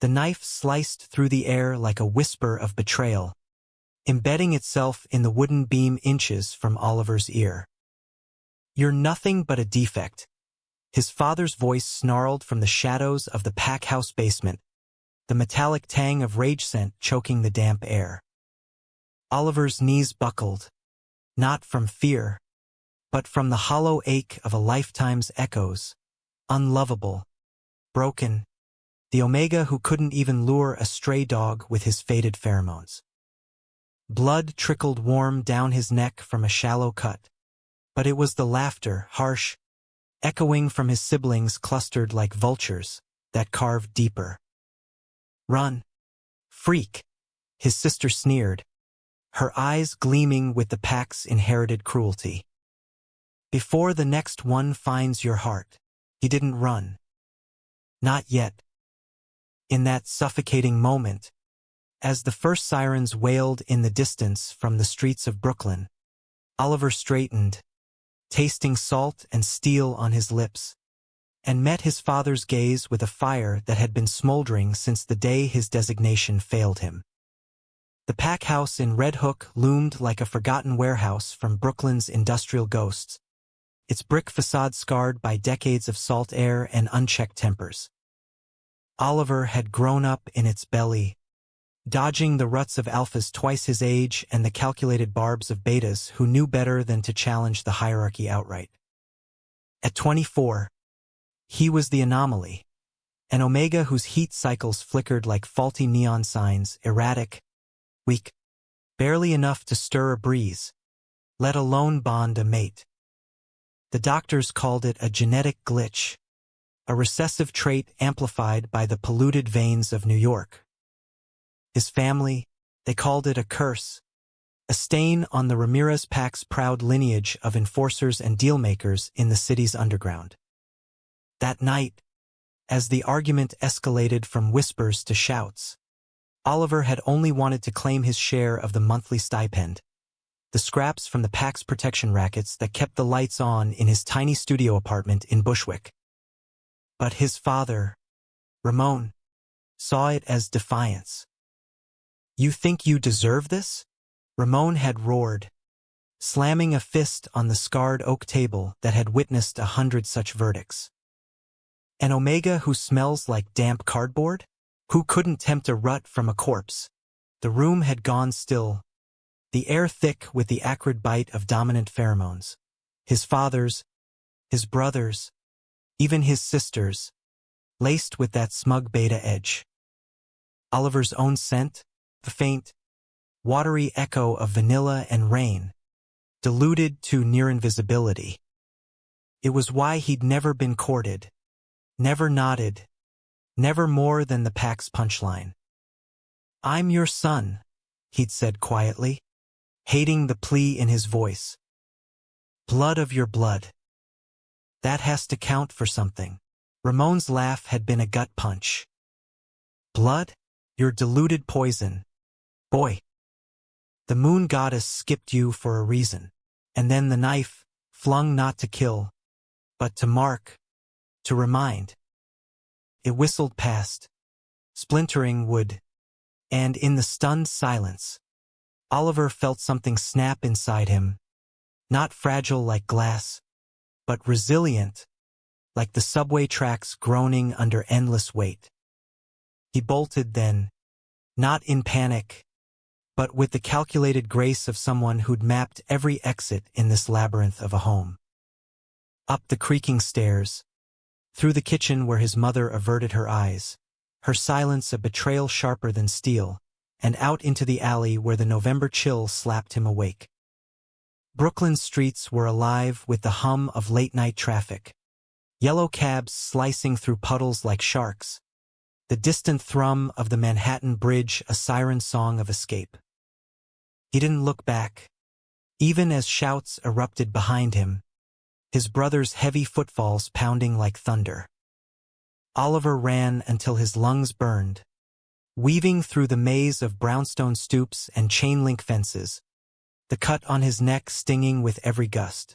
The knife sliced through the air like a whisper of betrayal, embedding itself in the wooden beam inches from Oliver's ear. "You're nothing but a defect," his father's voice snarled from the shadows of the pack house basement, the metallic tang of rage scent choking the damp air. Oliver's knees buckled, not from fear, but from the hollow ache of a lifetime's echoes. Unlovable, broken, the Omega who couldn't even lure a stray dog with his faded pheromones. Blood trickled warm down his neck from a shallow cut, but it was the laughter, harsh, echoing from his siblings clustered like vultures, that carved deeper. "Run, freak," his sister sneered, her eyes gleaming with the pack's inherited cruelty. "Before the next one finds your heart." He didn't run. Not yet. In that suffocating moment, as the first sirens wailed in the distance from the streets of Brooklyn, Oliver straightened, tasting salt and steel on his lips, and met his father's gaze with a fire that had been smoldering since the day his designation failed him. The pack house in Red Hook loomed like a forgotten warehouse from Brooklyn's industrial ghosts, its brick facade scarred by decades of salt air and unchecked tempers. Oliver had grown up in its belly, dodging the ruts of alphas twice his age and the calculated barbs of betas who knew better than to challenge the hierarchy outright. At 24, he was the anomaly, an Omega whose heat cycles flickered like faulty neon signs, erratic, weak, barely enough to stir a breeze, let alone bond a mate. The doctors called it a genetic glitch, a recessive trait amplified by the polluted veins of New York. His family, they called it a curse, a stain on the Ramirez pack's proud lineage of enforcers and dealmakers in the city's underground. That night, as the argument escalated from whispers to shouts, Oliver had only wanted to claim his share of the monthly stipend, the scraps from the pack's protection rackets that kept the lights on in his tiny studio apartment in Bushwick. But his father, Ramon, saw it as defiance. "You think you deserve this?" Ramon had roared, slamming a fist on the scarred oak table that had witnessed 100 such verdicts. "An Omega who smells like damp cardboard? Who couldn't tempt a rut from a corpse?" The room had gone still, the air thick with the acrid bite of dominant pheromones. His father's, his brother's, even his sister's, laced with that smug beta edge. Oliver's own scent, the faint, watery echo of vanilla and rain, diluted to near invisibility. It was why he'd never been courted, never nodded, never more than the pack's punchline. "I'm your son," he'd said quietly, hating the plea in his voice. "Blood of your blood. That has to count for something." Ramon's laugh had been a gut punch. "Blood? Your diluted poison. Boy. The moon goddess skipped you for a reason." And then the knife, flung not to kill, but to mark, to remind. It whistled past, splintering wood, and in the stunned silence, Oliver felt something snap inside him, not fragile like glass, but resilient, like the subway tracks groaning under endless weight. He bolted then, not in panic, but with the calculated grace of someone who'd mapped every exit in this labyrinth of a home. Up the creaking stairs, through the kitchen where his mother averted her eyes, her silence a betrayal sharper than steel, and out into the alley where the November chill slapped him awake. Brooklyn's streets were alive with the hum of late-night traffic, yellow cabs slicing through puddles like sharks, the distant thrum of the Manhattan Bridge a siren song of escape. He didn't look back, even as shouts erupted behind him, his brother's heavy footfalls pounding like thunder. Oliver ran until his lungs burned, weaving through the maze of brownstone stoops and chain-link fences, the cut on his neck stinging with every gust.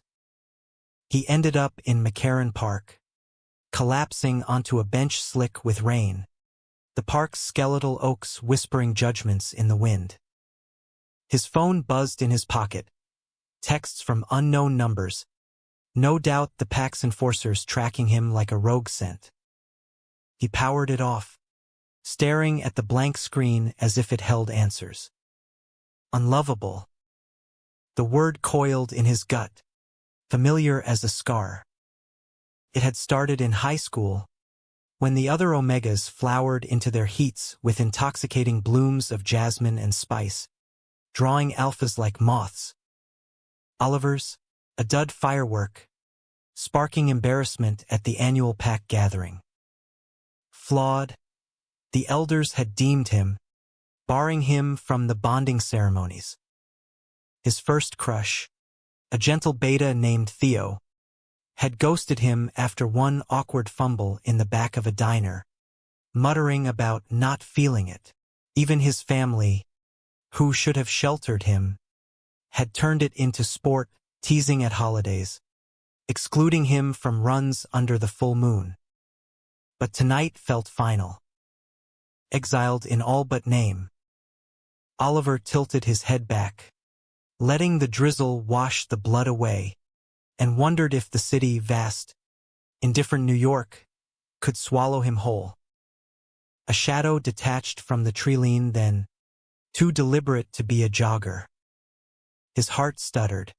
He ended up in McCarran Park, collapsing onto a bench slick with rain, the park's skeletal oaks whispering judgments in the wind. His phone buzzed in his pocket. Texts from unknown numbers. No doubt the pack's enforcers tracking him like a rogue scent. He powered it off, staring at the blank screen as if it held answers. Unlovable. The word coiled in his gut, familiar as a scar. It had started in high school, when the other Omegas flowered into their heats with intoxicating blooms of jasmine and spice, drawing alphas like moths. Oliver's, a dud firework, sparking embarrassment at the annual pack gathering. Flawed, the elders had deemed him, barring him from the bonding ceremonies. His first crush, a gentle beta named Theo, had ghosted him after one awkward fumble in the back of a diner, muttering about not feeling it. Even his family, who should have sheltered him, had turned it into sport, teasing at holidays, excluding him from runs under the full moon. But tonight felt final. Exiled in all but name. Oliver tilted his head back, letting the drizzle wash the blood away, and wondered if the city, vast, indifferent New York, could swallow him whole. A shadow detached from the tree-line then, too deliberate to be a jogger. His heart stuttered.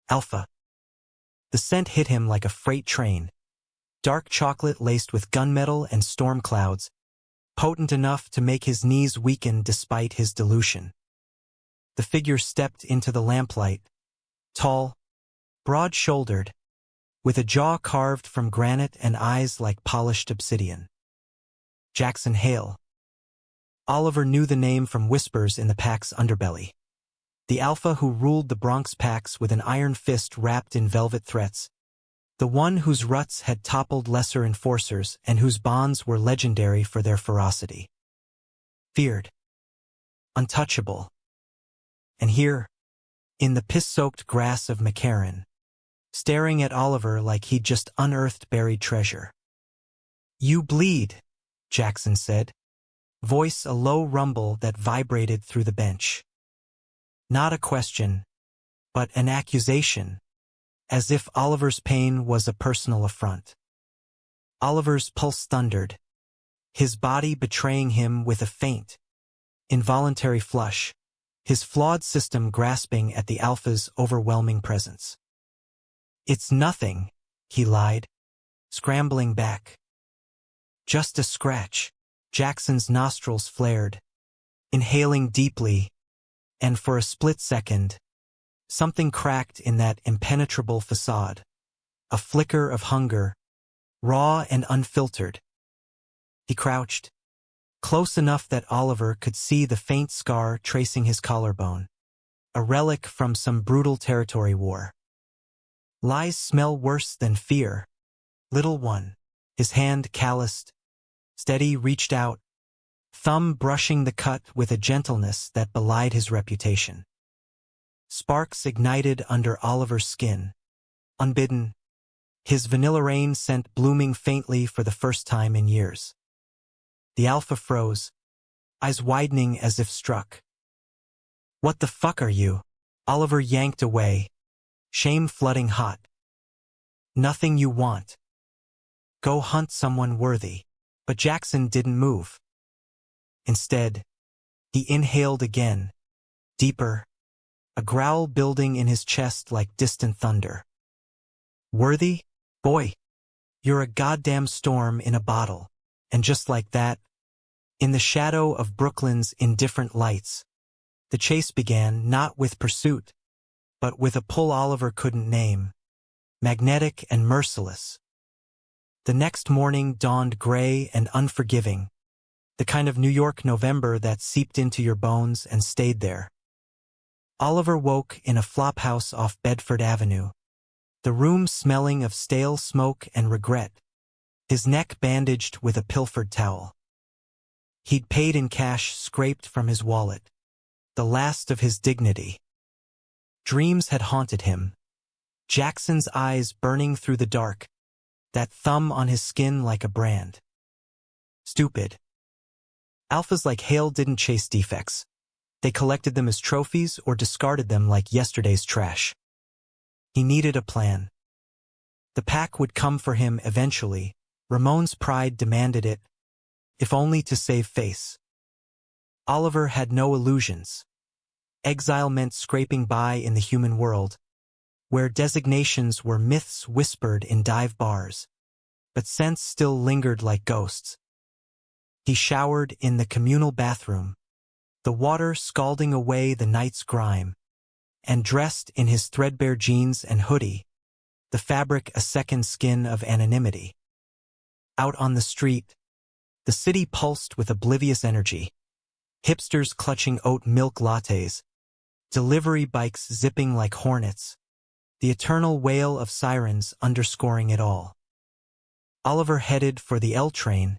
Alpha. The scent hit him like a freight train, dark chocolate laced with gunmetal and storm clouds, potent enough to make his knees weaken despite his dilution. The figure stepped into the lamplight, tall, broad-shouldered, with a jaw carved from granite and eyes like polished obsidian. Jackson Hale. Oliver knew the name from whispers in the pack's underbelly. The alpha who ruled the Bronx packs with an iron fist wrapped in velvet threats. The one whose ruts had toppled lesser enforcers and whose bonds were legendary for their ferocity. Feared. Untouchable. And here, in the piss-soaked grass of McCarran, staring at Oliver like he'd just unearthed buried treasure. "You bleed," Jackson said, voice a low rumble that vibrated through the bench. Not a question, but an accusation, as if Oliver's pain was a personal affront. Oliver's pulse thundered, his body betraying him with a faint, involuntary flush, his flawed system grasping at the alpha's overwhelming presence. "It's nothing," he lied, scrambling back. "Just a scratch." Jackson's nostrils flared, inhaling deeply, and for a split second, something cracked in that impenetrable facade. A flicker of hunger, raw and unfiltered. He crouched, close enough that Oliver could see the faint scar tracing his collarbone, a relic from some brutal territory war. "Lies smell worse than fear, little one." His hand calloused, steady reached out, thumb brushing the cut with a gentleness that belied his reputation. Sparks ignited under Oliver's skin. Unbidden, his vanilla rain scent blooming faintly for the first time in years. The alpha froze, eyes widening as if struck. "What the fuck are you?" Oliver yanked away, shame flooding hot. "Nothing you want. Go hunt someone worthy." But Jackson didn't move. Instead, he inhaled again, deeper, a growl building in his chest like distant thunder. "Worthy? Boy, you're a goddamn storm in a bottle." And just like that, in the shadow of Brooklyn's indifferent lights, the chase began not with pursuit, but with a pull Oliver couldn't name, magnetic and merciless. The next morning dawned gray and unforgiving, the kind of New York November that seeped into your bones and stayed there. Oliver woke in a flophouse off Bedford Avenue, the room smelling of stale smoke and regret, his neck bandaged with a pilfered towel. He'd paid in cash scraped from his wallet, the last of his dignity. Dreams had haunted him, Jackson's eyes burning through the dark, that thumb on his skin like a brand. Stupid, Alphas like Hale didn't chase defects. They collected them as trophies or discarded them like yesterday's trash. He needed a plan. The pack would come for him eventually. Ramon's pride demanded it, if only to save face. Oliver had no illusions. Exile meant scraping by in the human world, where designations were myths whispered in dive bars, but scents still lingered like ghosts. He showered in the communal bathroom, the water scalding away the night's grime, and dressed in his threadbare jeans and hoodie, the fabric a second skin of anonymity. Out on the street, the city pulsed with oblivious energy. Hipsters clutching oat milk lattes, delivery bikes zipping like hornets, the eternal wail of sirens underscoring it all. Oliver headed for the L train,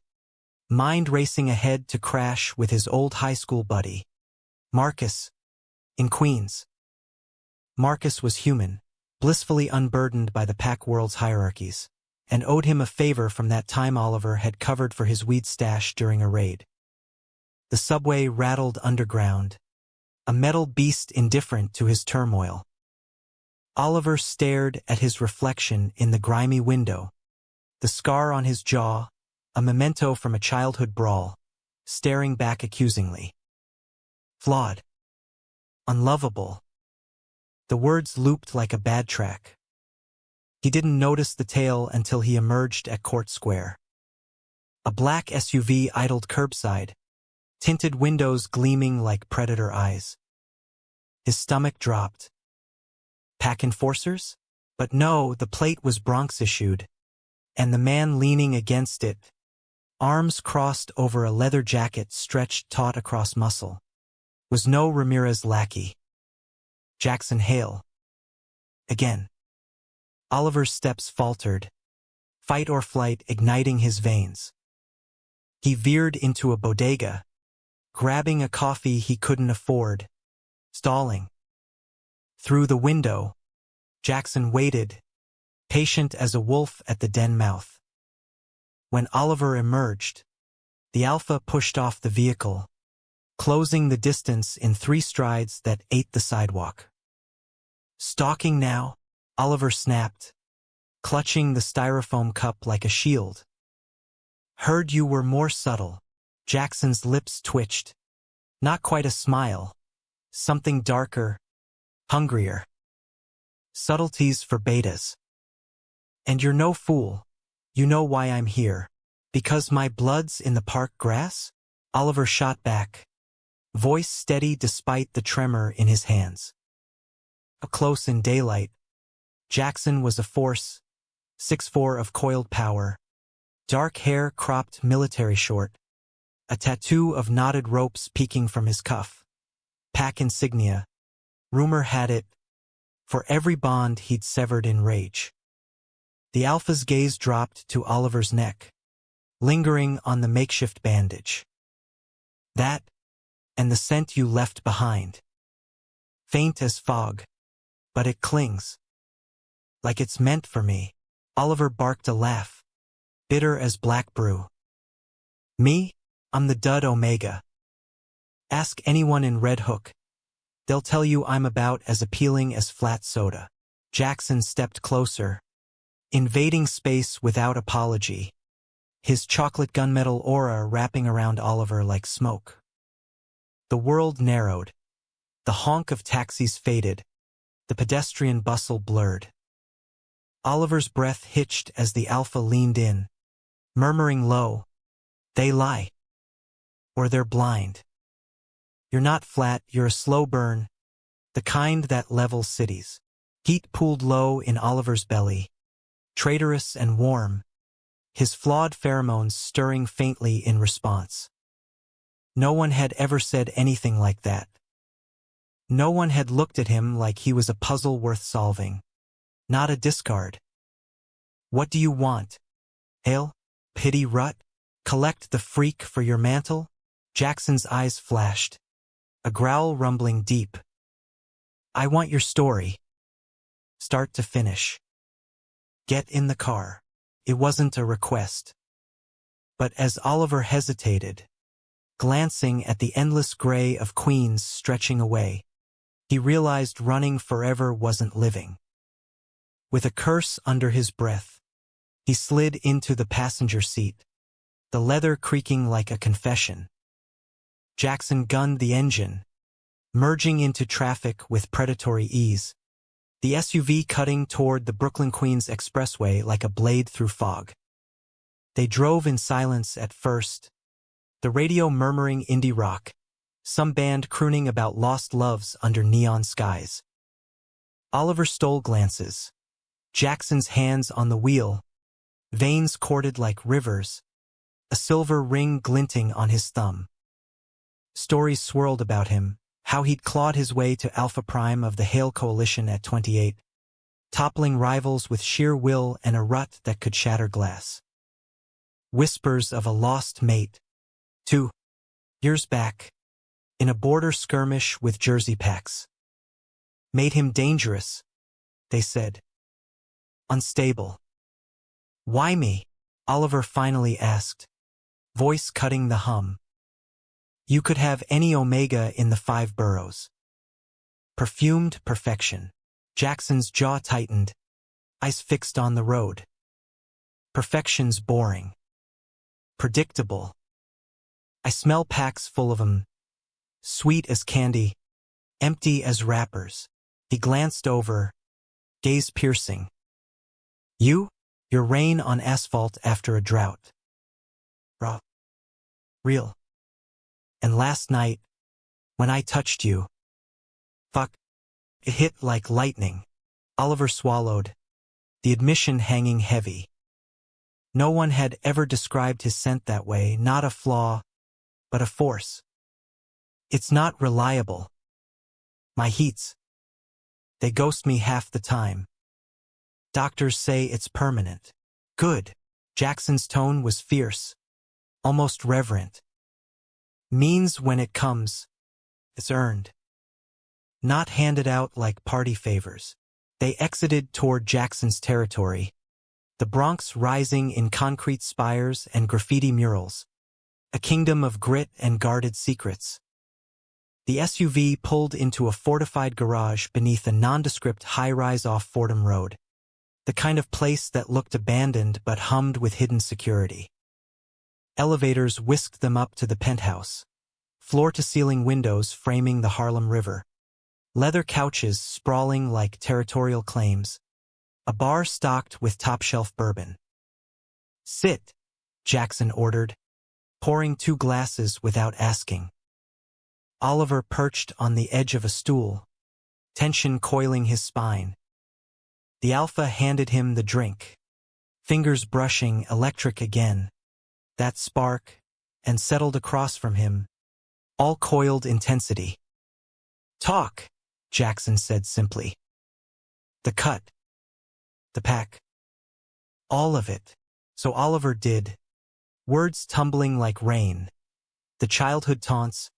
mind racing ahead to crash with his old high school buddy, Marcus, in Queens. Marcus was human, blissfully unburdened by the pack world's hierarchies, and owed him a favor from that time Oliver had covered for his weed stash during a raid. The subway rattled underground, a metal beast indifferent to his turmoil. Oliver stared at his reflection in the grimy window, the scar on his jaw, a memento from a childhood brawl, staring back accusingly. Flawed. Unlovable. The words looped like a bad track. He didn't notice the tale until he emerged at Court Square. A black SUV idled curbside, tinted windows gleaming like predator eyes. His stomach dropped. Pack enforcers? But no, the plate was Bronx-issued, and the man leaning against it, arms crossed over a leather jacket stretched taut across muscle, was no Ramirez lackey. Jackson Hale. Again. Oliver's steps faltered, fight or flight igniting his veins. He veered into a bodega, grabbing a coffee he couldn't afford, stalling. Through the window, Jackson waited, patient as a wolf at the den mouth. When Oliver emerged, the Alpha pushed off the vehicle, closing the distance in 3 strides that ate the sidewalk. Stalking now, Oliver snapped, clutching the styrofoam cup like a shield. Heard you were more subtle. Jackson's lips twitched. Not quite a smile. Something darker, hungrier. Subtleties for betas. And you're no fool. You know why I'm here. Because my blood's in the park grass? Oliver shot back, voice steady despite the tremor in his hands. Up close in daylight, Jackson was a force, 6'4" of coiled power, dark hair cropped military short, a tattoo of knotted ropes peeking from his cuff, pack insignia. Rumor had it, for every bond he'd severed in rage. The Alpha's gaze dropped to Oliver's neck, lingering on the makeshift bandage. That, and the scent you left behind. Faint as fog, but it clings. Like it's meant for me. Oliver barked a laugh, bitter as black brew. Me? I'm the dud Omega. Ask anyone in Red Hook. They'll tell you I'm about as appealing as flat soda. Jackson stepped closer, invading space without apology, his chocolate gunmetal aura wrapping around Oliver like smoke. The world narrowed. The honk of taxis faded. The pedestrian bustle blurred. Oliver's breath hitched as the Alpha leaned in, murmuring low, "They lie. Or they're blind. You're not flat, you're a slow burn, the kind that levels cities." Heat pooled low in Oliver's belly, traitorous and warm, his flawed pheromones stirring faintly in response. No one had ever said anything like that. No one had looked at him like he was a puzzle worth solving, not a discard. What do you want? Hale? Pity rut? Collect the freak for your mantle? Jackson's eyes flashed, a growl rumbling deep. I want your story. Start to finish. Get in the car. It wasn't a request. But as Oliver hesitated, glancing at the endless gray of Queens stretching away. He realized running forever wasn't living. With a curse under his breath, he slid into the passenger seat, the leather creaking like a confession. Jackson gunned the engine, merging into traffic with predatory ease, the SUV cutting toward the Brooklyn-Queens expressway like a blade through fog. They drove in silence at first, the radio murmuring indie rock, some band crooning about lost loves under neon skies. Oliver stole glances. Jackson's hands on the wheel, veins corded like rivers, a silver ring glinting on his thumb. Stories swirled about him, how he'd clawed his way to Alpha Prime of the Hale Coalition at 28, toppling rivals with sheer will and a rut that could shatter glass. Whispers of a lost mate. 2 years back, in a border skirmish with Jersey Packs. Made him dangerous, they said. Unstable. Why me? Oliver finally asked, voice cutting the hum. You could have any Omega in the 5 boroughs. Perfumed perfection. Jackson's jaw tightened, eyes fixed on the road. Perfection's boring. Predictable. I smell packs full of 'em. Sweet as candy, empty as wrappers. He glanced over, gaze piercing. Your rain on asphalt after a drought. Raw. Real. And last night, when I touched you. Fuck. It hit like lightning. Oliver swallowed, the admission hanging heavy. No one had ever described his scent that way, not a flaw, but a force. It's not reliable. My heats. They ghost me half the time. Doctors say it's permanent. Good. Jackson's tone was fierce, almost reverent. Means when it comes, it's earned. Not handed out like party favors. They exited toward Jackson's territory, the Bronx rising in concrete spires and graffiti murals, a kingdom of grit and guarded secrets. The SUV pulled into a fortified garage beneath a nondescript high-rise off Fordham Road, the kind of place that looked abandoned but hummed with hidden security. Elevators whisked them up to the penthouse, floor-to-ceiling windows framing the Harlem River, leather couches sprawling like territorial claims, a bar stocked with top-shelf bourbon. Sit, Jackson ordered, pouring 2 glasses without asking. Oliver perched on the edge of a stool, tension coiling his spine. The Alpha handed him the drink, fingers brushing electric again, that spark, and settled across from him, all coiled intensity. Talk, Jackson said simply. The cut. The pack. All of it. So Oliver did, words tumbling like rain, the childhood taunts,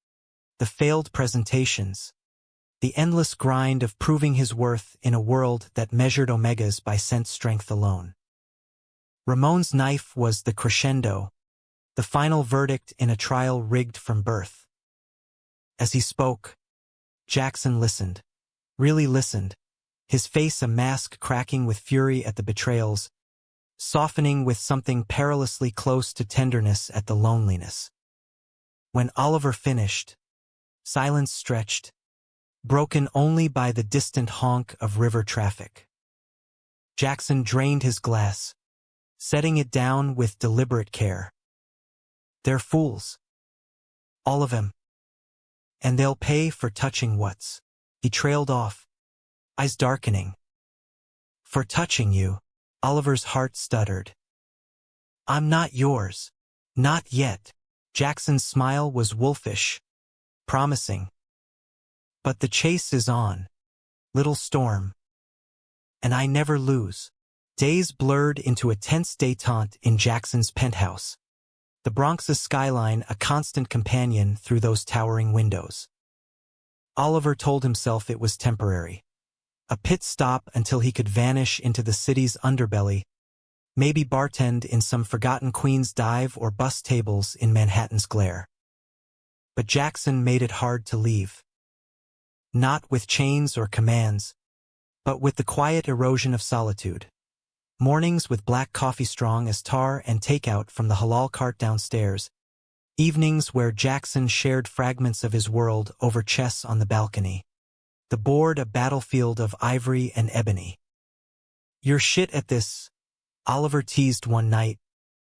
the failed presentations, the endless grind of proving his worth in a world that measured Omegas by scent strength alone. Ramon's knife was the crescendo, the final verdict in a trial rigged from birth. As he spoke, Jackson listened, really listened, his face a mask cracking with fury at the betrayals, softening with something perilously close to tenderness at the loneliness. When Oliver finished, silence stretched, broken only by the distant honk of river traffic. Jackson drained his glass, setting it down with deliberate care. They're fools. All of them. And they'll pay for touching what's. He trailed off, eyes darkening. For touching you, Oliver's heart stuttered. I'm not yours. Not yet. Jackson's smile was wolfish, promising. But the chase is on. Little storm. And I never lose. Days blurred into a tense détente in Jackson's penthouse. The Bronx's skyline a constant companion through those towering windows. Oliver told himself it was temporary. A pit stop until he could vanish into the city's underbelly, maybe bartend in some forgotten Queens dive or bus tables in Manhattan's glare. But Jackson made it hard to leave. Not with chains or commands, but with the quiet erosion of solitude. Mornings with black coffee strong as tar and takeout from the halal cart downstairs. Evenings where Jackson shared fragments of his world over chess on the balcony. The board a battlefield of ivory and ebony. "You're shit at this," Oliver teased one night,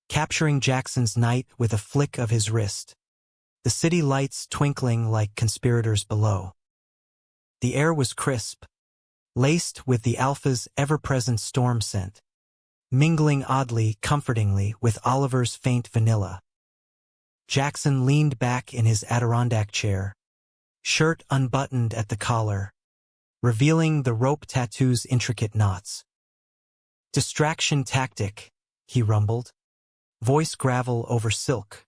capturing Jackson's night with a flick of his wrist. The city lights twinkling like conspirators below. The air was crisp, laced with the alpha's ever-present storm scent, mingling oddly, comfortingly with Oliver's faint vanilla. Jackson leaned back in his Adirondack chair, shirt unbuttoned at the collar, revealing the rope tattoo's intricate knots. "Distraction tactic," he rumbled, voice gravel over silk.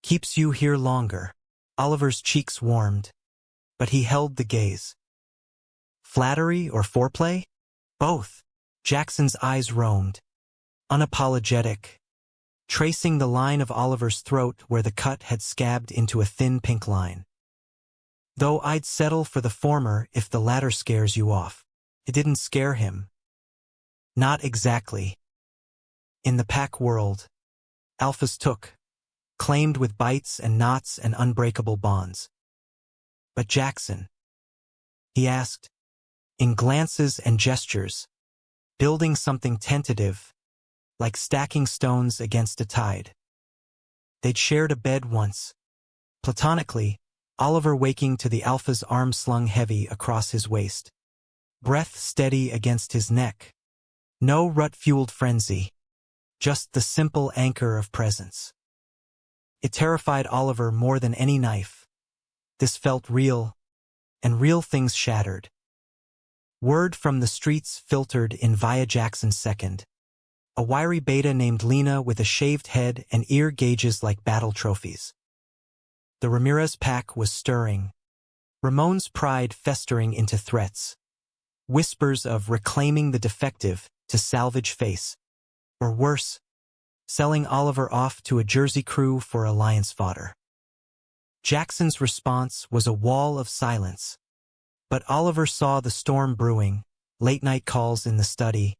"Keeps you here longer." Oliver's cheeks warmed, but he held the gaze. "Flattery or foreplay?" "Both." Jackson's eyes roamed, unapologetic, tracing the line of Oliver's throat where the cut had scabbed into a thin pink line. "Though I'd settle for the former if the latter scares you off." It didn't scare him. Not exactly. In the pack world, alphas took, claimed with bites and knots and unbreakable bonds. But Jackson, he asked, in glances and gestures, building something tentative, like stacking stones against a tide. They'd shared a bed once. Platonically, Oliver waking to the alpha's arm slung heavy across his waist. Breath steady against his neck. No rut-fueled frenzy. Just the simple anchor of presence. It terrified Oliver more than any knife. This felt real, and real things shattered. Word from the streets filtered in via Jackson's second. A wiry beta named Lena with a shaved head and ear gauges like battle trophies. The Ramirez pack was stirring. Ramon's pride festering into threats. Whispers of reclaiming the defective to salvage face. Or worse, selling Oliver off to a Jersey crew for alliance fodder. Jackson's response was a wall of silence. But Oliver saw the storm brewing, late-night calls in the study,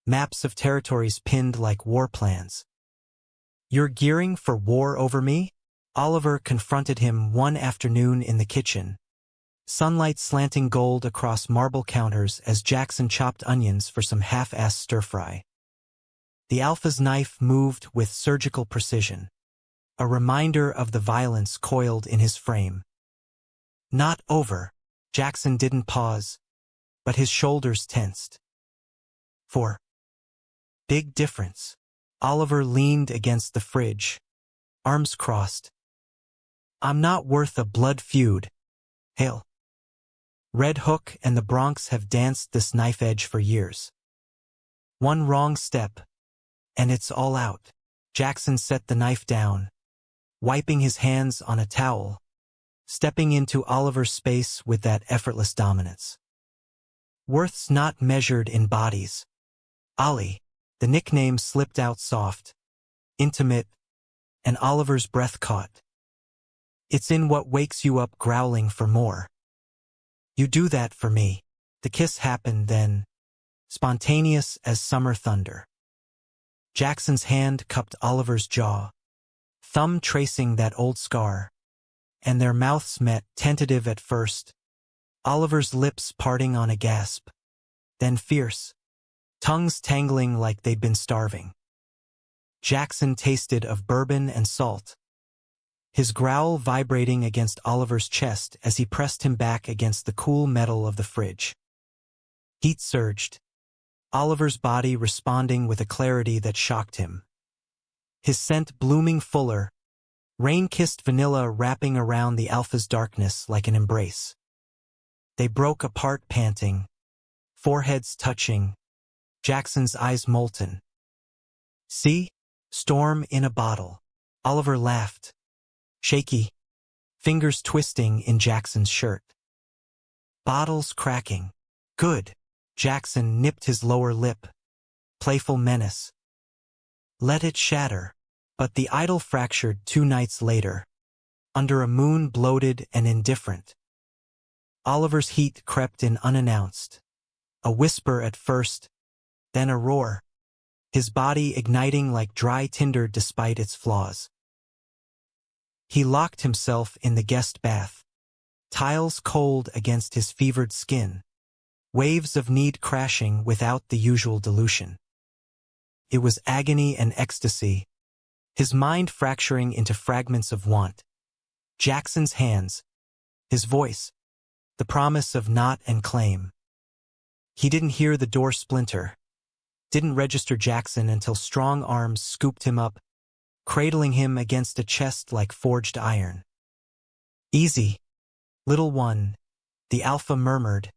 maps of territories pinned like war plans. "You're gearing for war over me?" Oliver confronted him one afternoon in the kitchen, sunlight slanting gold across marble counters as Jackson chopped onions for some half-assed stir-fry. The alpha's knife moved with surgical precision, a reminder of the violence coiled in his frame. "Not over." Jackson didn't pause, but his shoulders tensed. "For big difference." Oliver leaned against the fridge, arms crossed. "I'm not worth a blood feud. Hail. Red Hook and the Bronx have danced this knife edge for years. One wrong step, and it's all out." Jackson set the knife down, wiping his hands on a towel, stepping into Oliver's space with that effortless dominance. "Worth's not measured in bodies." Ollie, the nickname slipped out soft, intimate, and Oliver's breath caught. "It's in what wakes you up growling for more. You do that for me." The kiss happened then, spontaneous as summer thunder. Jackson's hand cupped Oliver's jaw, thumb tracing that old scar, and their mouths met, tentative at first, Oliver's lips parting on a gasp, then fierce, tongues tangling like they'd been starving. Jackson tasted of bourbon and salt, his growl vibrating against Oliver's chest as he pressed him back against the cool metal of the fridge. Heat surged, Oliver's body responding with a clarity that shocked him. His scent blooming fuller, rain-kissed vanilla wrapping around the alpha's darkness like an embrace. They broke apart panting, foreheads touching, Jackson's eyes molten. "See? Storm in a bottle." Oliver laughed, shaky, fingers twisting in Jackson's shirt. "Bottles cracking. Good." Jackson nipped his lower lip, playful menace. "Let it shatter." But the idol fractured 2 nights later. under a moon bloated and indifferent. Oliver's heat crept in unannounced. A whisper at first, then a roar, his body igniting like dry tinder despite its flaws. He locked himself in the guest bath, tiles cold against his fevered skin, waves of need crashing without the usual dilution. It was agony and ecstasy, his mind fracturing into fragments of want. Jackson's hands, his voice, the promise of not and claim. He didn't hear the door splinter, didn't register Jackson until strong arms scooped him up, cradling him against a chest like forged iron. "Easy, little one," the alpha murmured,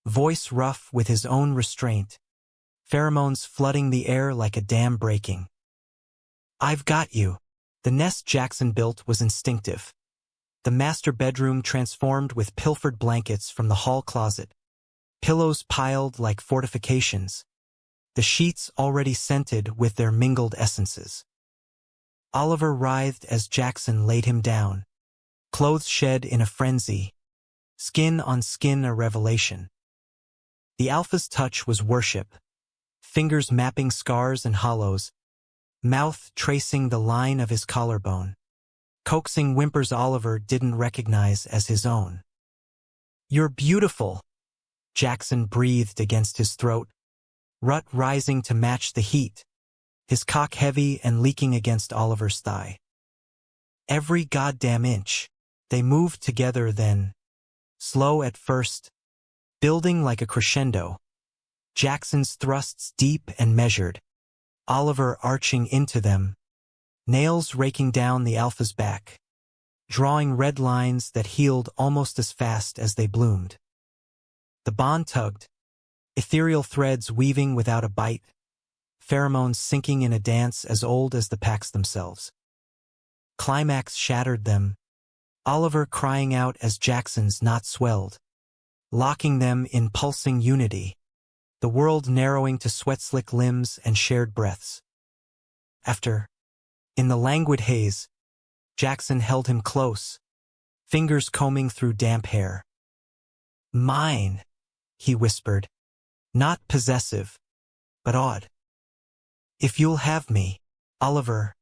voice rough with his own restraint, pheromones flooding the air like a dam breaking. "I've got you." The nest Jackson built was instinctive. The master bedroom transformed with pilfered blankets from the hall closet, pillows piled like fortifications, the sheets already scented with their mingled essences. Oliver writhed as Jackson laid him down, clothes shed in a frenzy, skin on skin a revelation. The alpha's touch was worship, fingers mapping scars and hollows, mouth tracing the line of his collarbone, coaxing whimpers Oliver didn't recognize as his own. "You're beautiful," Jackson breathed against his throat, rut rising to match the heat, his cock heavy and leaking against Oliver's thigh. Every goddamn inch. They moved together then, slow at first, building like a crescendo, Jackson's thrusts deep and measured, Oliver arching into them, nails raking down the alpha's back, drawing red lines that healed almost as fast as they bloomed. The bond tugged, ethereal threads weaving without a bite, pheromones sinking in a dance as old as the packs themselves. Climax shattered them, Oliver crying out as Jackson's knot swelled, locking them in pulsing unity, the world narrowing to sweat-slick limbs and shared breaths. After, in the languid haze, Jackson held him close, fingers combing through damp hair. "Mine," he whispered, not possessive, but awed. "If you'll have me," Oliver,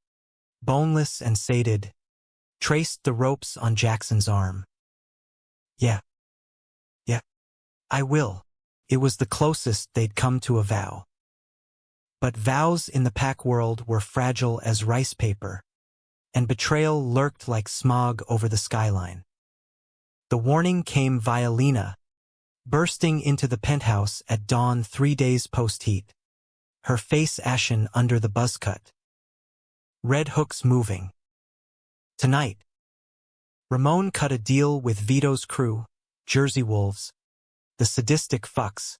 boneless and sated, traced the ropes on Jackson's arm. Yeah, I will." It was the closest they'd come to a vow. But vows in the pack world were fragile as rice paper, and betrayal lurked like smog over the skyline. The warning came via Lena, bursting into the penthouse at dawn 3 days post-heat, her face ashen under the buzzcut. Red hooks moving. "Tonight." Ramon cut a deal with Vito's crew, Jersey Wolves, the sadistic fucks.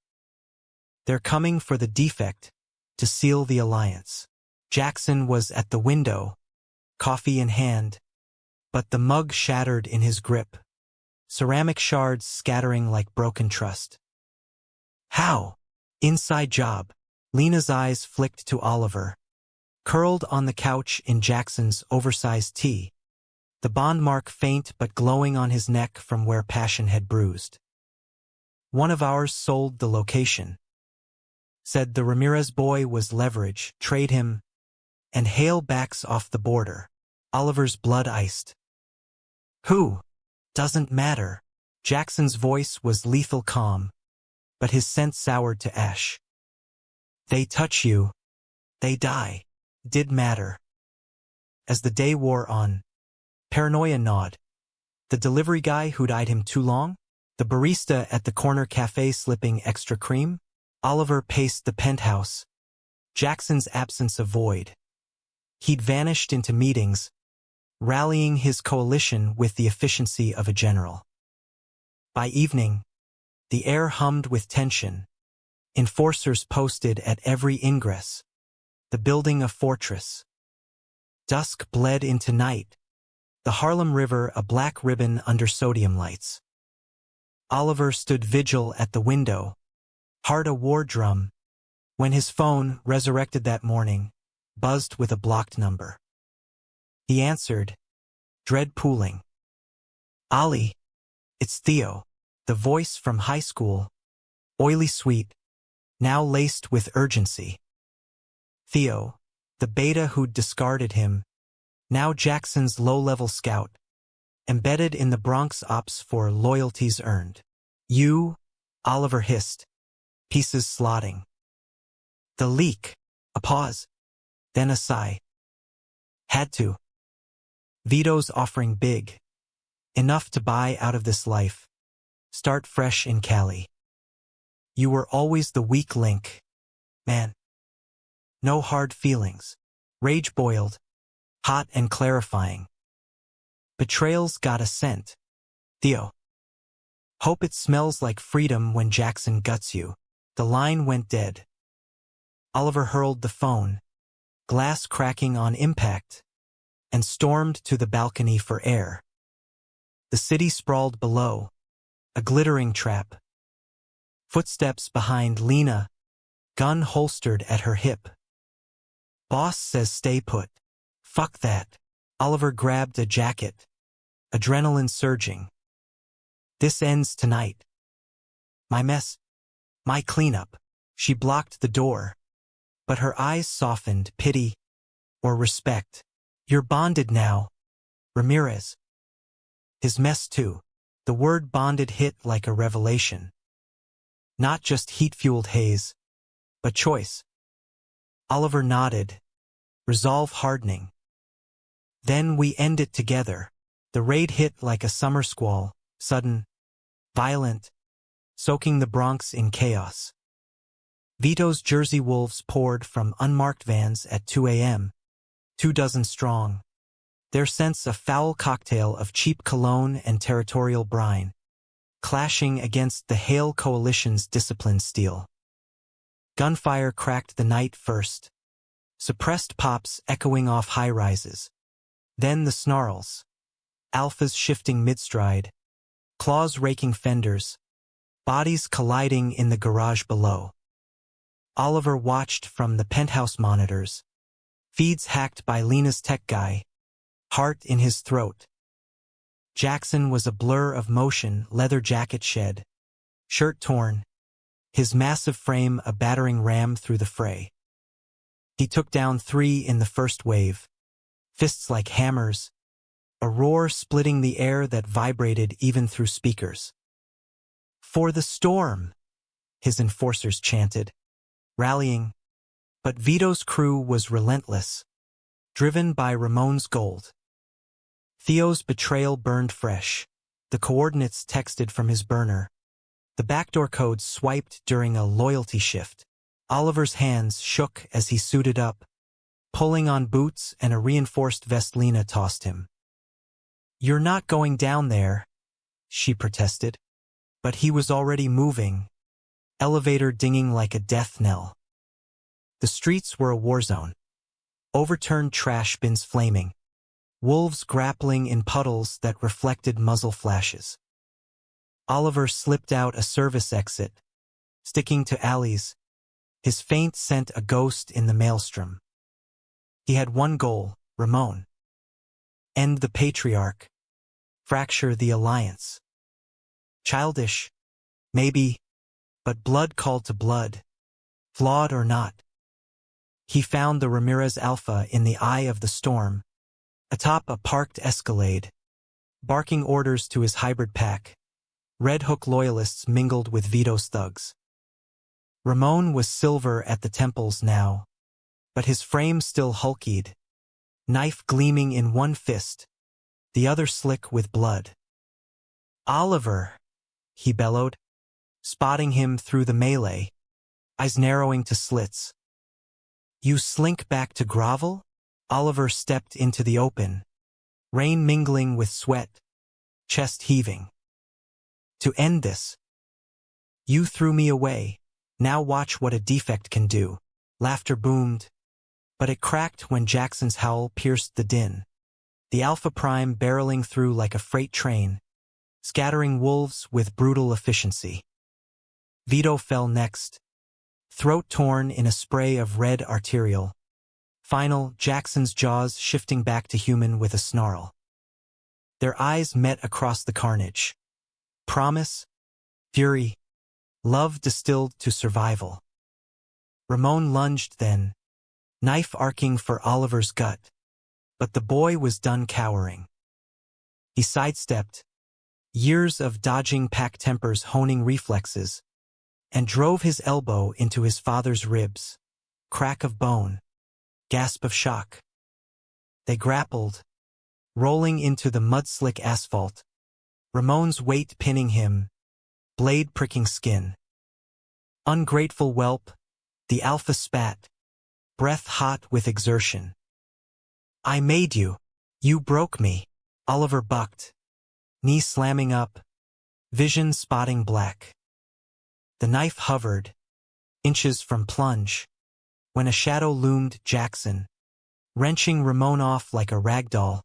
"They're coming for the defect, to seal the alliance." Jackson was at the window, coffee in hand, but the mug shattered in his grip, ceramic shards scattering like broken trust. "How?" "Inside job." Lena's eyes flicked to Oliver, curled on the couch in Jackson's oversized tee, the bond mark faint but glowing on his neck from where passion had bruised. "One of ours sold the location. Said the Ramirez boy was leverage, trade him, and hail backs off the border." Oliver's blood iced. "Who?" "Doesn't matter." Jackson's voice was lethal calm, but his scent soured to ash. "They touch you, they die." Did matter. As the day wore on, paranoia gnawed. The delivery guy who'd eyed him too long? The barista at the corner cafe slipping extra cream? Oliver paced the penthouse, Jackson's absence a void. He'd vanished into meetings, rallying his coalition with the efficiency of a general. By evening, the air hummed with tension, enforcers posted at every ingress, the building a fortress. Dusk bled into night, the Harlem River a black ribbon under sodium lights. Oliver stood vigil at the window, heart a war drum, when his phone, resurrected that morning, buzzed with a blocked number. He answered, dread pooling. Ollie, it's Theo, the voice from high school, oily sweet, now laced with urgency. Theo, the beta who'd discarded him, now Jackson's low-level scout, embedded in the Bronx ops for loyalties earned. You, Oliver hissed, pieces slotting. The leak, a pause, then a sigh. Had to. Vito's offering big. Enough to buy out of this life. Start fresh in Cali. You were always the weak link. Man. No hard feelings. Rage boiled. Hot and clarifying. Betrayal's got a scent. Theo. Hope it smells like freedom when Jackson guts you. The line went dead. Oliver hurled the phone, glass cracking on impact, and stormed to the balcony for air. The city sprawled below, a glittering trap. Footsteps behind Lena, gun holstered at her hip. Boss says stay put. Fuck that. Oliver grabbed a jacket, adrenaline surging. This ends tonight. My mess. My cleanup. She blocked the door, but her eyes softened pity or respect. You're bonded now, Ramirez. His mess too. The word bonded hit like a revelation. Not just heat-fueled haze, but choice. Oliver nodded, resolve hardening. Then we end it together. The raid hit like a summer squall, sudden, violent, soaking the Bronx in chaos. Vito's Jersey Wolves poured from unmarked vans at 2 a.m., 24 strong. Their scents a foul cocktail of cheap cologne and territorial brine, clashing against the Hale Coalition's disciplined steel. Gunfire cracked the night first, suppressed pops echoing off high-rises. Then the snarls, alphas shifting mid-stride, claws raking fenders, bodies colliding in the garage below. Oliver watched from the penthouse monitors, feeds hacked by Lena's tech guy, heart in his throat. Jackson was a blur of motion, leather jacket shed, shirt torn, his massive frame a battering ram through the fray. He took down 3 in the first wave, fists like hammers, a roar splitting the air that vibrated even through speakers. For the storm, his enforcers chanted, rallying, but Vito's crew was relentless, driven by Ramon's gold. Theo's betrayal burned fresh, the coordinates texted from his burner, the backdoor code swiped during a loyalty shift. Oliver's hands shook as he suited up, pulling on boots and a reinforced vest Lena tossed him. You're not going down there, she protested. But he was already moving, elevator dinging like a death knell. The streets were a war zone. Overturned trash bins flaming. Wolves grappling in puddles that reflected muzzle flashes. Oliver slipped out a service exit, sticking to alleys. His feint sent a ghost in the maelstrom. He had one goal, Ramon. End the patriarch. Fracture the alliance. Childish, maybe, but blood called to blood, flawed or not. He found the Ramirez Alpha in the eye of the storm, atop a parked Escalade, barking orders to his hybrid pack. Red Hook loyalists mingled with Vito's thugs. Ramon was silver at the temples now, but his frame still hulkied, knife gleaming in one fist, the other slick with blood. Oliver, he bellowed, spotting him through the melee, eyes narrowing to slits. You slink back to grovel? Oliver stepped into the open, rain mingling with sweat, chest heaving. To end this. You threw me away, now watch what a defect can do. Laughter boomed, but it cracked when Jackson's howl pierced the din. The Alpha Prime barreling through like a freight train, scattering wolves with brutal efficiency. Vito fell next, throat torn in a spray of red arterial. Final, Jackson's jaws shifting back to human with a snarl. Their eyes met across the carnage. Promise, fury, love distilled to survival. Ramon lunged then, knife arcing for Oliver's gut, but the boy was done cowering. He sidestepped, years of dodging pack tempers honing reflexes, and drove his elbow into his father's ribs. Crack of bone, gasp of shock. They grappled, rolling into the mud-slick asphalt, Ramon's weight pinning him, blade pricking skin. Ungrateful whelp, the alpha spat, breath hot with exertion. I made you. You broke me. Oliver bucked, knee slamming up, vision spotting black. The knife hovered, inches from plunge, when a shadow loomed Jackson, wrenching Ramon off like a rag doll,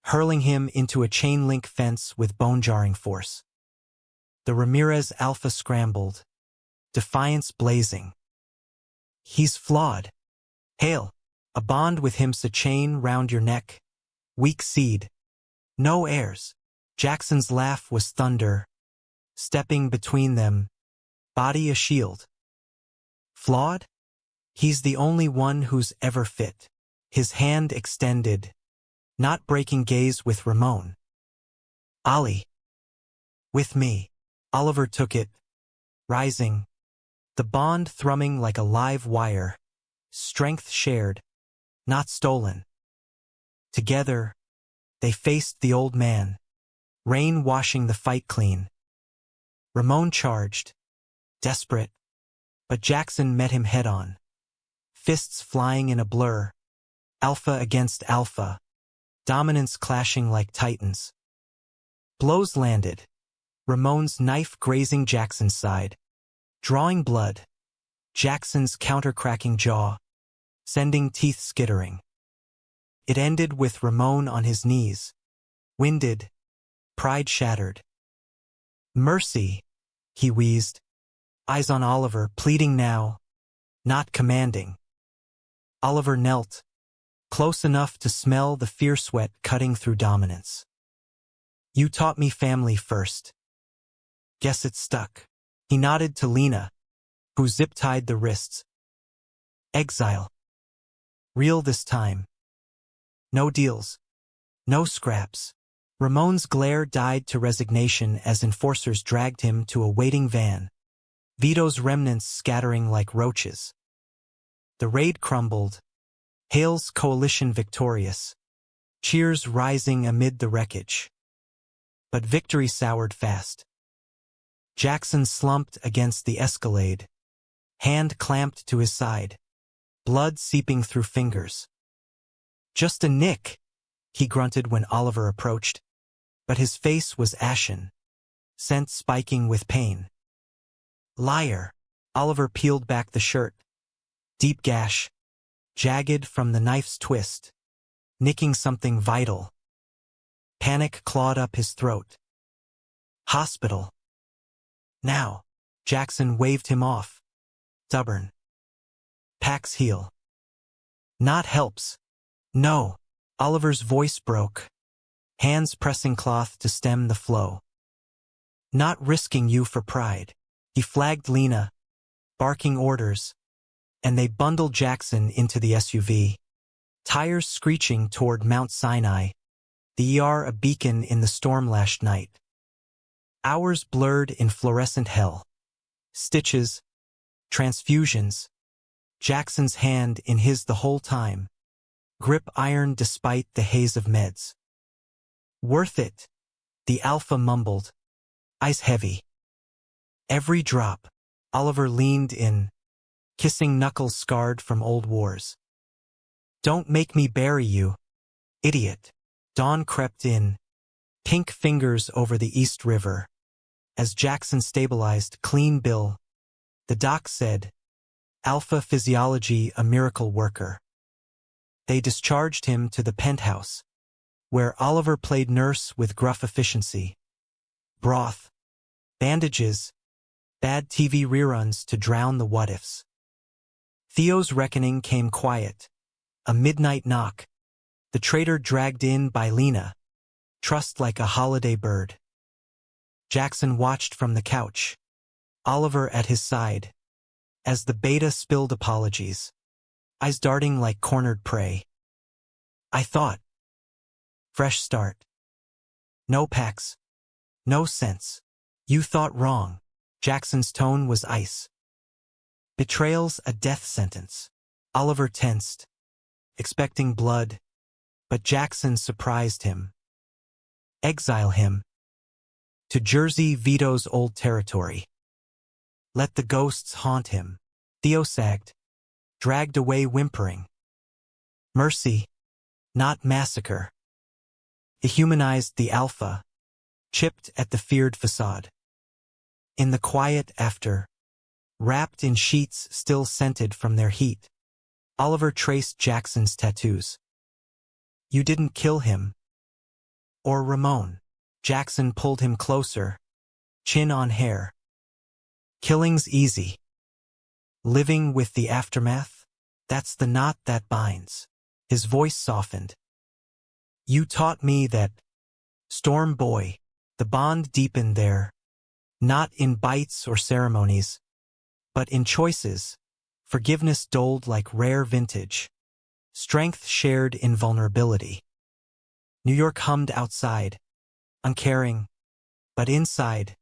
hurling him into a chain-link fence with bone-jarring force. The Ramirez Alpha scrambled, defiance blazing. He's flawed. Hail, a bond with him's a chain round your neck. Weak seed. No heirs. Jackson's laugh was thunder, stepping between them, body a shield. Flawed? He's the only one who's ever fit. His hand extended, not breaking gaze with Ramon. Ollie. With me. Oliver took it, rising, the bond thrumming like a live wire, strength shared, not stolen. Together, they faced the old man, rain washing the fight clean. Ramon charged, desperate, but Jackson met him head-on, fists flying in a blur, alpha against alpha, dominance clashing like titans. Blows landed, Ramon's knife grazing Jackson's side, drawing blood, Jackson's counter-cracking jaw, sending teeth skittering. It ended with Ramon on his knees, winded, pride shattered. Mercy, he wheezed, eyes on Oliver, pleading now, not commanding. Oliver knelt, close enough to smell the fear sweat cutting through dominance. You taught me family first. Guess it stuck. He nodded to Lena, who zip-tied the wrists. Exile. Real this time. No deals. No scraps. Ramon's glare died to resignation as enforcers dragged him to a waiting van, Vito's remnants scattering like roaches. The raid crumbled, Hale's coalition victorious, cheers rising amid the wreckage. But victory soured fast. Jackson slumped against the Escalade, hand clamped to his side, blood seeping through fingers. Just a nick, he grunted when Oliver approached, but his face was ashen, scent spiking with pain. Liar. Oliver peeled back the shirt. Deep gash, jagged from the knife's twist, nicking something vital. Panic clawed up his throat. Hospital. Now. Jackson waved him off. Stubborn. Packs heal. Not helps. No. Oliver's voice broke, hands pressing cloth to stem the flow. Not risking you for pride. He flagged Lena, barking orders, and they bundled Jackson into the SUV, tires screeching toward Mount Sinai, the ER a beacon in the storm-lashed night. Hours blurred in fluorescent hell. Stitches, transfusions, Jackson's hand in his the whole time, grip iron despite the haze of meds. Worth it, the alpha mumbled, eyes heavy. Every drop. Oliver leaned in, kissing knuckles scarred from old wars. Don't make me bury you, idiot. Dawn crept in, pink fingers over the East River. As Jackson stabilized, clean bill, the doc said, Alpha physiology a miracle worker. They discharged him to the penthouse, where Oliver played nurse with gruff efficiency. Broth, bandages, bad TV reruns to drown the what-ifs. Theo's reckoning came quiet, a midnight knock, the traitor dragged in by Lena, Trust like a holiday bird. Jackson watched from the couch, Oliver at his side, as the beta spilled apologies, eyes darting like cornered prey. I thought. Fresh start. No packs. No sense. You thought wrong. Jackson's tone was ice. Betrayal's a death sentence. Oliver tensed, expecting blood, but Jackson surprised him. Exile him. To Jersey Vito's old territory. Let the ghosts haunt him. Theo sagged, dragged away whimpering. Mercy, not massacre. It humanized the alpha, chipped at the feared facade. In the quiet after, wrapped in sheets still scented from their heat, Oliver traced Jackson's tattoos. You didn't kill him. Or Ramon. Jackson pulled him closer, chin on hair. Killing's easy. Living with the aftermath, that's the knot that binds. His voice softened. You taught me that, Storm Boy, the bond deepened there, not in bites or ceremonies, but in choices, forgiveness doled like rare vintage, strength shared in vulnerability. New York hummed outside, uncaring, but inside,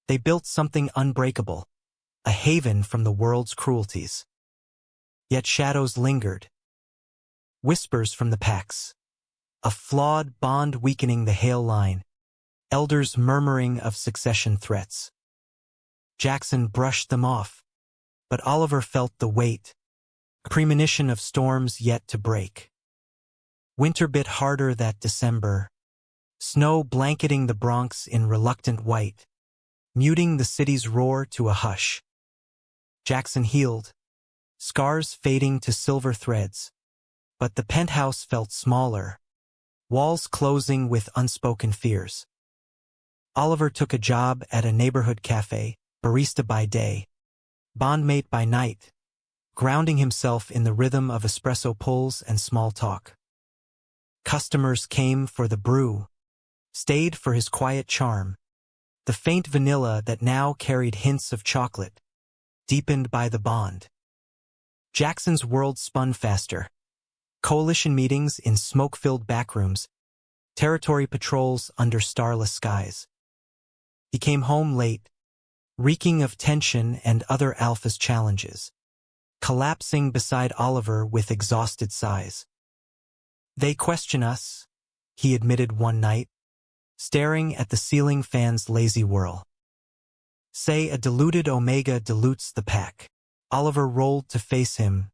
they built something unbreakable, a haven from the world's cruelties. Yet shadows lingered. Whispers from the packs. A flawed bond weakening the hail line. Elders murmuring of succession threats. Jackson brushed them off, but Oliver felt the weight, a premonition of storms yet to break. Winter bit harder that December, snow blanketing the Bronx in reluctant white, muting the city's roar to a hush. Jackson healed, scars fading to silver threads, but the penthouse felt smaller, walls closing with unspoken fears. Oliver took a job at a neighborhood cafe, barista by day, bondmate by night, grounding himself in the rhythm of espresso pulls and small talk. Customers came for the brew, stayed for his quiet charm, the faint vanilla that now carried hints of chocolate, deepened by the bond. Jackson's world spun faster. Coalition meetings in smoke-filled backrooms, territory patrols under starless skies. He came home late, reeking of tension and other alpha's challenges, collapsing beside Oliver with exhausted sighs. They question us, he admitted one night, staring at the ceiling fan's lazy whirl. Say a diluted omega dilutes the pack. Oliver rolled to face him,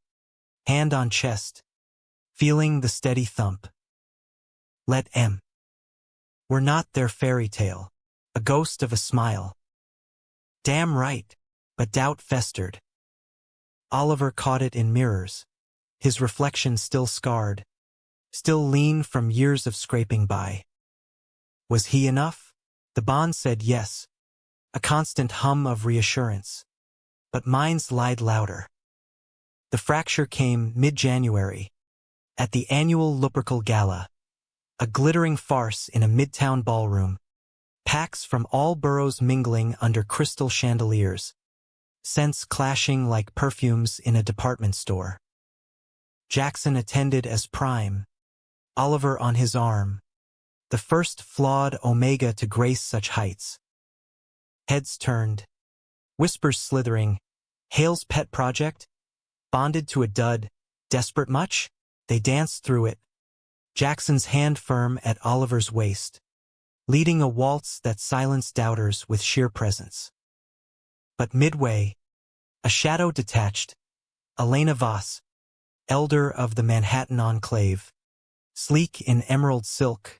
hand on chest, feeling the steady thump. Let M. We're not their fairy tale, a ghost of a smile. Damn right, but doubt festered. Oliver caught it in mirrors, his reflection still scarred, still lean from years of scraping by. Was he enough? The bond said yes, a constant hum of reassurance. But minds lied louder. The fracture came mid-January, at the annual Lupercal Gala, a glittering farce in a midtown ballroom, packs from all boroughs mingling under crystal chandeliers, scents clashing like perfumes in a department store. Jackson attended as prime, Oliver on his arm, the first flawed omega to grace such heights. Heads turned, whispers slithering. Hale's pet project? Bonded to a dud. Desperate much? They danced through it. Jackson's hand firm at Oliver's waist, leading a waltz that silenced doubters with sheer presence. But midway, a shadow detached. Elena Voss, elder of the Manhattan enclave, sleek in emerald silk,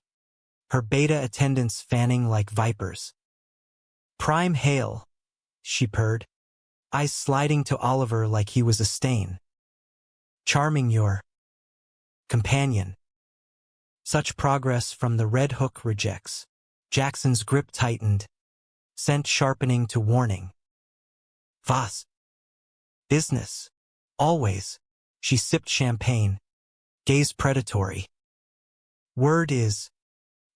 her beta attendants fanning like vipers. Prime Hale, she purred, eyes sliding to Oliver like he was a stain. Charming your companion. Such progress from the Red Hook rejects. Jackson's grip tightened, scent sharpening to warning. Voss. Business. Always. She sipped champagne. Gaze predatory. Word is,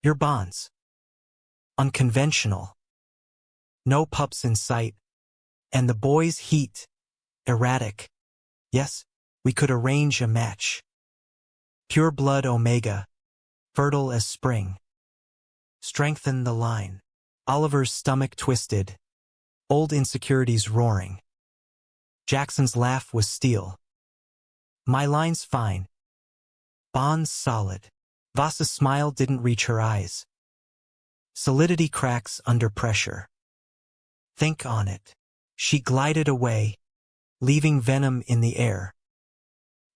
Your bonds. Unconventional. No pups in sight. And the boy's heat. Erratic. Yes, we could arrange a match. Pure blood omega. Fertile as spring. Strengthen the line. Oliver's stomach twisted. Old insecurities roaring. Jackson's laugh was steel. My line's fine. Bonds solid. Vasa's smile didn't reach her eyes. Solidity cracks under pressure. Think on it. She glided away, leaving venom in the air.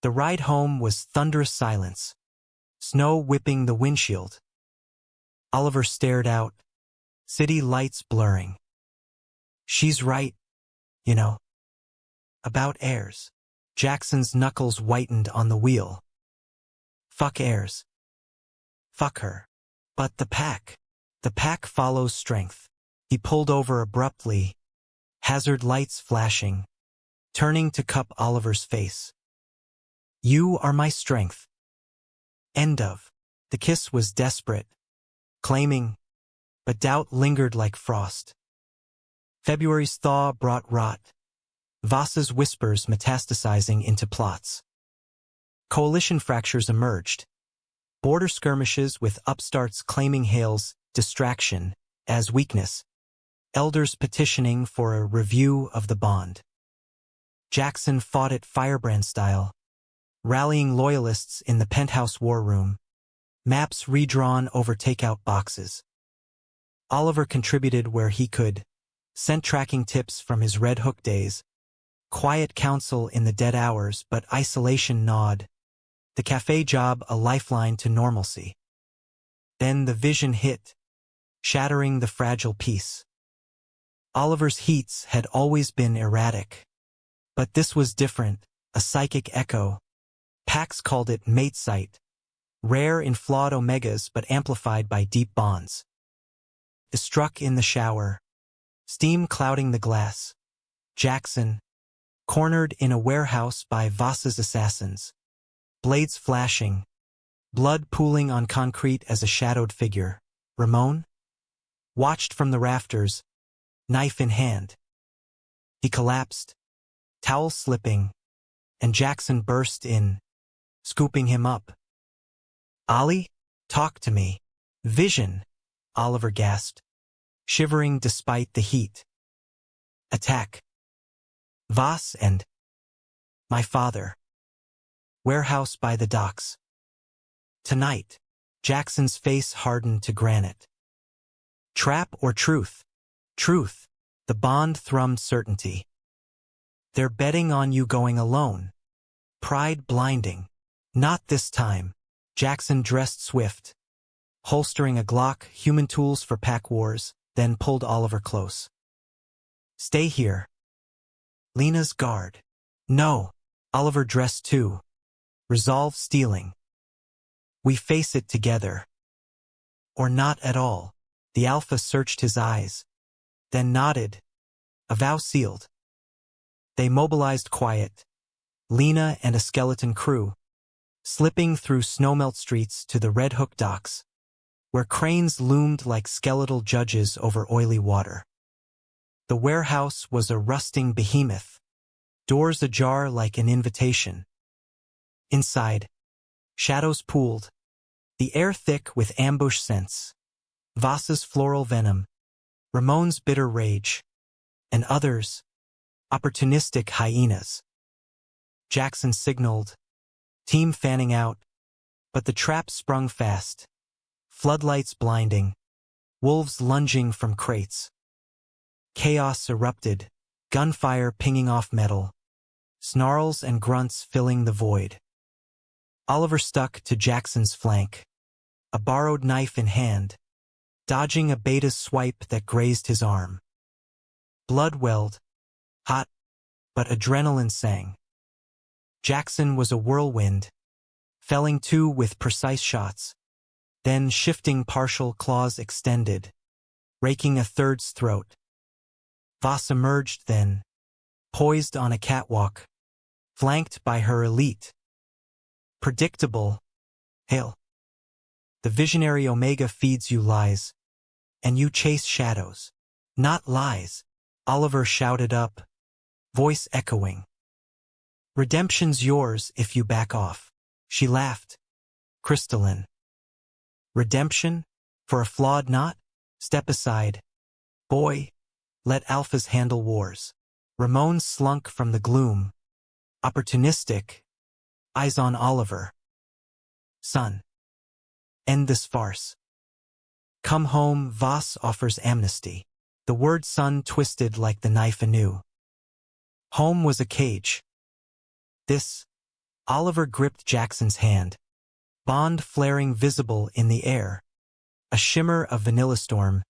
The ride home was thunderous silence, snow whipping the windshield. Oliver stared out, city lights blurring. She's right, you know. About heirs. Jackson's knuckles whitened on the wheel. Fuck heirs. Fuck her. But the pack. The pack follows strength. He pulled over abruptly, hazard lights flashing, turning to cup Oliver's face. You are my strength. End of. The kiss was desperate, claiming, but doubt lingered like frost. February's thaw brought rot, Vasa's whispers metastasizing into plots. Coalition fractures emerged, border skirmishes with upstarts claiming Hale's distraction as weakness, elders petitioning for a review of the bond. Jackson fought it firebrand style, rallying loyalists in the penthouse war room, maps redrawn over takeout boxes. Oliver contributed where he could, sent tracking tips from his Red Hook days, quiet counsel in the dead hours but isolation gnawed, the cafe job a lifeline to normalcy. Then the vision hit, shattering the fragile peace. Oliver's heats had always been erratic. But this was different, a psychic echo. Pax called it mate sight, rare in flawed omegas but amplified by deep bonds. It struck in the shower, steam clouding the glass. Jackson, cornered in a warehouse by Vasa's assassins, blades flashing, blood pooling on concrete as a shadowed figure. Ramon? Watched from the rafters, knife in hand. He collapsed, towel slipping, and Jackson burst in, scooping him up. Ollie, talk to me. Vision, Oliver gasped, shivering despite the heat. Attack. Vas and my father. Warehouse by the docks. Tonight. Jackson's face hardened to granite. Trap or truth? Truth. The bond thrummed certainty. They're betting on you going alone. Pride blinding. Not this time. Jackson dressed swift, holstering a Glock, human tools for pack wars, then pulled Oliver close. Stay here. Lena's guard. No. Oliver dressed too. Resolve stealing. We face it together. Or not at all. The alpha searched his eyes, then nodded. A vow sealed. They mobilized quiet, Lena and a skeleton crew, slipping through snowmelt streets to the Red Hook docks, where cranes loomed like skeletal judges over oily water. The warehouse was a rusting behemoth, doors ajar like an invitation. Inside, shadows pooled, the air thick with ambush scents, Vasa's floral venom, Ramon's bitter rage, and others, opportunistic hyenas. Jackson signaled, team fanning out, but the trap sprung fast, floodlights blinding, wolves lunging from crates. Chaos erupted, gunfire pinging off metal, snarls and grunts filling the void. Oliver stuck to Jackson's flank, a borrowed knife in hand, dodging a beta's swipe that grazed his arm. Blood welled, hot, but adrenaline sang. Jackson was a whirlwind, felling two with precise shots, then shifting partial claws extended, raking a third's throat. Vas emerged then, poised on a catwalk, flanked by her elite. Predictable, Hale. The visionary Omega feeds you lies, and you chase shadows. Not lies, Oliver shouted up, voice echoing. Redemption's yours if you back off. She laughed, crystalline. Redemption? For a flawed knot? Step aside. Boy, let alphas handle wars. Ramon slunk from the gloom. Opportunistic. Eyes on Oliver. Son. End this farce. Come home, Voss offers amnesty. The word son twisted like the knife anew. Home was a cage. This. Oliver gripped Jackson's hand. Bond flaring visible in the air. A shimmer of vanilla storm.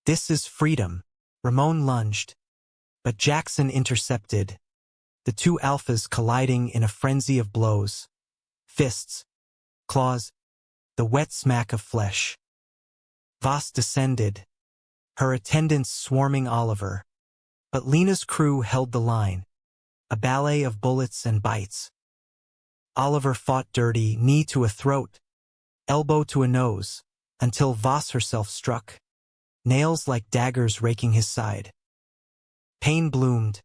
This is freedom. Ramon lunged. But Jackson intercepted. The two alphas colliding in a frenzy of blows. Fists. Claws. The wet smack of flesh. Voss descended. Her attendants swarming Oliver. But Lena's crew held the line. A ballet of bullets and bites. Oliver fought dirty, knee to a throat, elbow to a nose, until Voss herself struck, nails like daggers raking his side. Pain bloomed,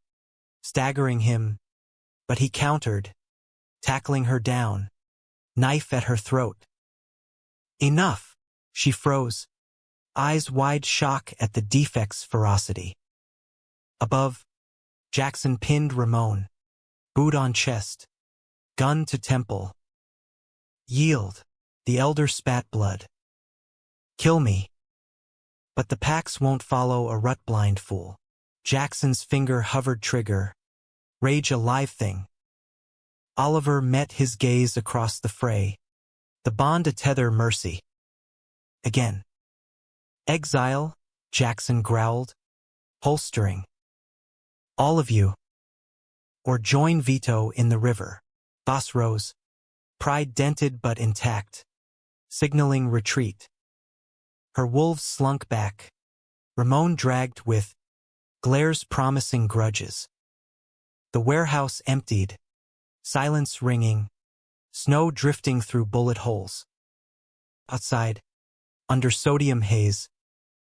staggering him, but he countered, tackling her down, knife at her throat. Enough! She froze, eyes wide shock at the defect's ferocity. Above, Jackson pinned Ramon, boot on chest, gun to temple. Yield, the elder spat blood. Kill me. But the Pax won't follow a rut-blind fool. Jackson's finger hovered trigger. Rage a live thing. Oliver met his gaze across the fray. The bond a tether mercy. Again. Exile, Jackson growled, holstering. All of you. Or join Vito in the river. Voss rose, pride dented but intact, signaling retreat. Her wolves slunk back. Ramon dragged with glares promising grudges. The warehouse emptied, silence ringing, snow drifting through bullet holes. Outside, under sodium haze,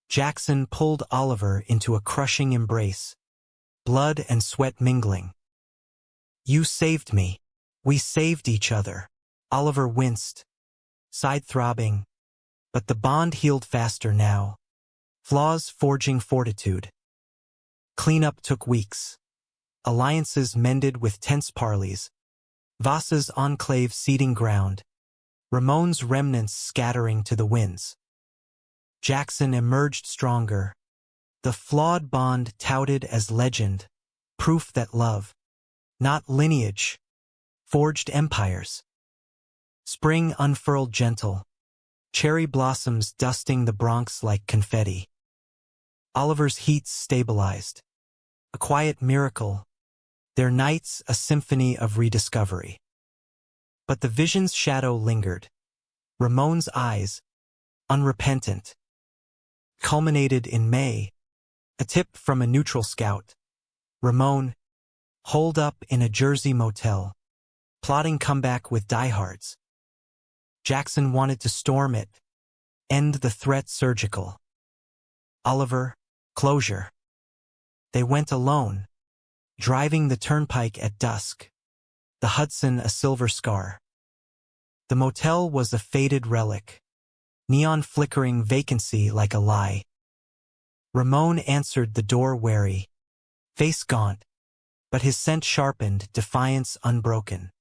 Jackson pulled Oliver into a crushing embrace, blood and sweat mingling. You saved me. We saved each other. Oliver winced, side throbbing, but the bond healed faster now. Flaws forging fortitude. Cleanup took weeks. Alliances mended with tense parleys. Voss's enclave ceding ground. Ramon's remnants scattering to the winds. Jackson emerged stronger. The flawed bond touted as legend, proof that love, not lineage, forged empires. Spring unfurled gentle, cherry blossoms dusting the Bronx like confetti. Oliver's heats stabilized. A quiet miracle, their nights a symphony of rediscovery. But the vision's shadow lingered. Ramon's eyes, unrepentant, culminated in May. A tip from a neutral scout. Ramon, holed up in a Jersey motel, plotting comeback with diehards. Jackson wanted to storm it, end the threat surgical. Oliver, closure. They went alone, driving the turnpike at dusk, the Hudson a silver scar. The motel was a faded relic, neon flickering vacancy like a lie. Ramon answered the door wary, face gaunt, but his scent sharpened, defiance unbroken.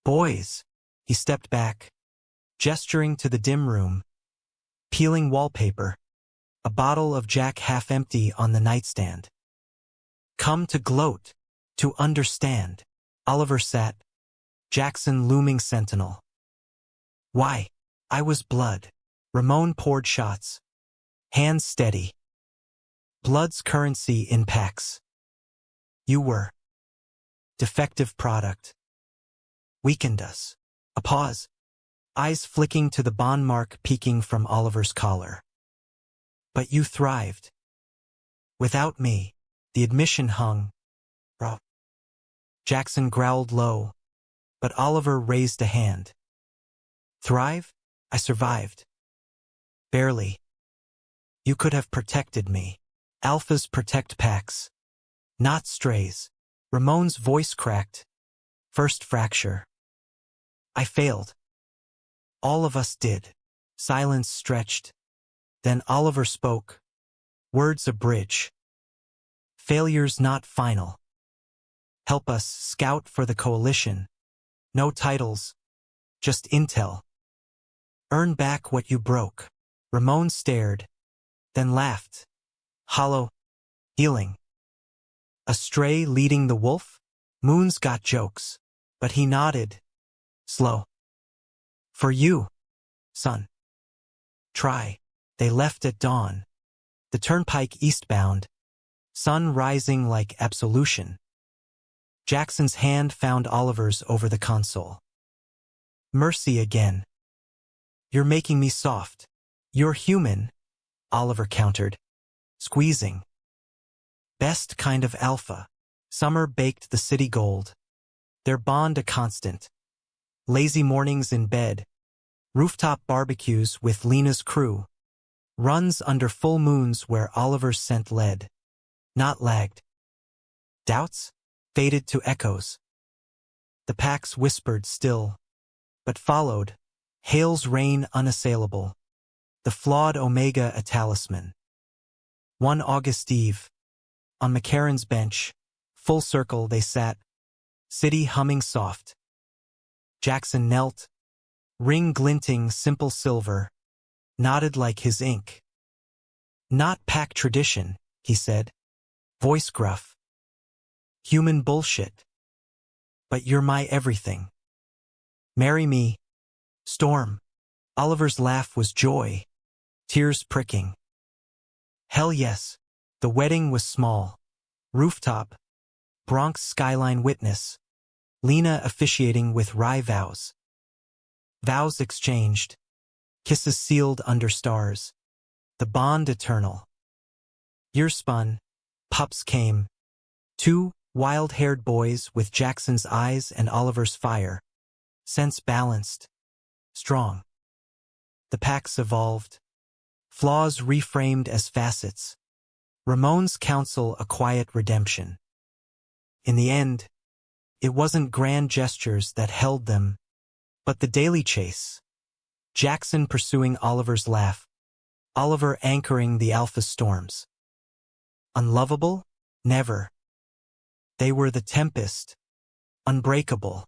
Boys, he stepped back, gesturing to the dim room, peeling wallpaper, a bottle of Jack half empty on the nightstand. Come to gloat, to understand. Oliver sat, Jackson looming sentinel. Why? I was blood. Ramon poured shots, hands steady. Blood's currency in packs. You were. Defective product. Weakened us. A pause. Eyes flicking to the bond mark peeking from Oliver's collar. But you thrived. Without me, the admission hung. Raw. Jackson growled low, but Oliver raised a hand. Thrive? I survived. Barely. You could have protected me. Alphas protect packs, not strays. Ramon's voice cracked. First fracture. I failed. All of us did. Silence stretched. Then Oliver spoke. Words a bridge. Failure's not final. Help us scout for the coalition. No titles. Just intel. Earn back what you broke. Ramon stared, then laughed. Hollow. Healing. A stray leading the wolf? Moon's got jokes, but he nodded. Slow. For you, son. Try. They left at dawn. The turnpike eastbound. Sun rising like absolution. Jackson's hand found Oliver's over the console. Mercy again. You're making me soft. You're human, Oliver countered, squeezing. Best kind of alpha. Summer baked the city gold. Their bond a constant. Lazy mornings in bed. Rooftop barbecues with Lena's crew. Runs under full moons where Oliver's scent led. Not lagged. Doubts? Faded to echoes. The packs whispered still, but followed. Hale's reign unassailable. The flawed Omega a talisman. One August eve. On McCarran's bench, full circle they sat, city humming soft. Jackson knelt, ring glinting simple silver, nodded like his ink. Not pack tradition, he said, voice gruff. Human bullshit. But you're my everything. Marry me. Storm. Oliver's laugh was joy, tears pricking. Hell yes. The wedding was small. Rooftop. Bronx skyline witness. Lena officiating with wry vows. Vows exchanged. Kisses sealed under stars. The bond eternal. Years spun. Pups came. Two wild-haired boys with Jackson's eyes and Oliver's fire. Sense balanced. Strong. The packs evolved. Flaws reframed as facets. Ramon's counsel a quiet redemption. In the end, it wasn't grand gestures that held them, but the daily chase. Jackson pursuing Oliver's laugh. Oliver anchoring the alpha storms. Unlovable? Never. They were the tempest. Unbreakable.